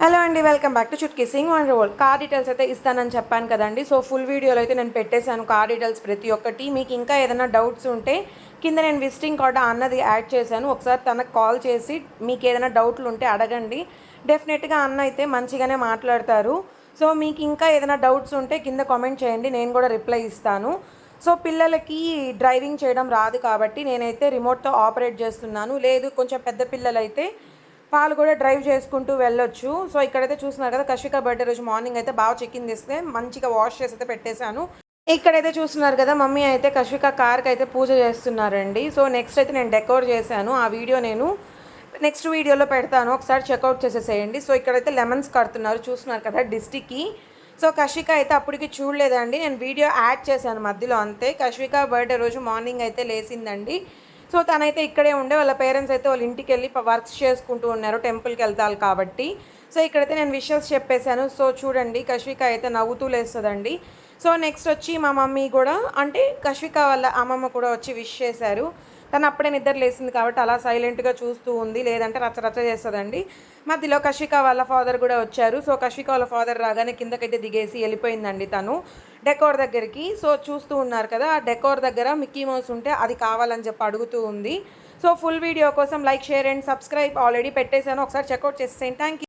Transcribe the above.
Hello అండి, welcome back to Chutki Singh one roll. Car details అయితే ఇస్తానని చెప్పాను కదండి. సో ఫుల్ వీడియోలో అయితే నేను పెట్టేశాను కార్ డీటెయిల్స్ ప్రతి ఒక్కటి. మీకు ఇంకా ఏదైనా డౌట్స్ ఉంటే కింద నేను విజిటింగ్ కార్డ్ అన్నది యాడ్ చేశాను. ఒకసారి తనకు కాల్ చేసి మీకు ఏదైనా డౌట్లు ఉంటే అడగండి. డెఫినెట్గా అన్న అయితే మంచిగానే మాట్లాడతారు. సో మీకు ఇంకా ఏదైనా డౌట్స్ ఉంటే కింద కామెంట్ చేయండి, నేను కూడా రిప్లై ఇస్తాను. సో పిల్లలకి డ్రైవింగ్ చేయడం రాదు కాబట్టి నేనైతే రిమోట్తో ఆపరేట్ చేస్తున్నాను. లేదు కొంచెం పెద్ద పిల్లలైతే వాళ్ళు కూడా డ్రైవ్ చేసుకుంటూ వెళ్ళొచ్చు. సో ఇక్కడైతే చూస్తున్నారు కదా, కశ్విక బర్త్డే రోజు మార్నింగ్ అయితే బాగా చెక్కింగ్ చేస్తే మంచిగా వాష్ చేసి అయితే పెట్టేశాను. ఇక్కడైతే చూస్తున్నారు కదా, మమ్మీ అయితే కశ్విక కార్కి అయితే పూజ చేస్తున్నారండి. సో నెక్స్ట్ అయితే నేను డెకోర్ చేశాను. ఆ వీడియో నేను నెక్స్ట్ వీడియోలో పెడతాను, ఒకసారి చెక్అవుట్ చేసేసేయండి. సో ఇక్కడైతే లెమన్స్ కడుతున్నారు, చూస్తున్నారు కదా డిస్టిక్కి. సో కశ్విక అయితే అప్పటికి చూడలేదండి, నేను వీడియో యాడ్ చేశాను మధ్యలో అంతే. కశ్విక బర్త్డే రోజు మార్నింగ్ అయితే లేచిందండి. సో తనైతే ఇక్కడే ఉండే, వాళ్ళ పేరెంట్స్ అయితే వాళ్ళ ఇంటికి వెళ్ళి వర్క్స్ చేసుకుంటూ ఉన్నారు, టెంపుల్కి వెళ్తారు కాబట్టి. సో ఇక్కడైతే నేను విషెస్ చెప్పేశాను. సో చూడండి, కశ్విక అయితే నవ్వుతూ లేస్తుందండి. సో నెక్స్ట్ వచ్చి మా మమ్మీ కూడా, అంటే కశ్విక వాళ్ళ అమ్మమ్మ కూడా వచ్చి విష్ చేశారు. తను అప్పుడే నిద్ర లేసింది కాబట్టి అలా సైలెంట్గా చూస్తూ ఉంది, లేదంటే రచ్చ రచ్చ చేస్తుందండి. మధ్యలో కశ్విక వాళ్ళ ఫాదర్ కూడా వచ్చారు. సో కశ్విక వాళ్ళ ఫాదర్ రాగానే కిందకైతే దిగేసి వెళ్ళిపోయిందండి తను డెకోర్ దగ్గరికి. సో చూస్తూ ఉన్నారు కదా, ఆ డెకోర్ దగ్గర మిక్కీ మౌస్ ఉంటే అది కావాలని చెప్పి అడుగుతూ ఉంది. సో ఫుల్ వీడియో కోసం like, share and subscribe already పెట్టేశాను, ఒకసారి చెక్అవుట్ చేసేయండి. Thank you.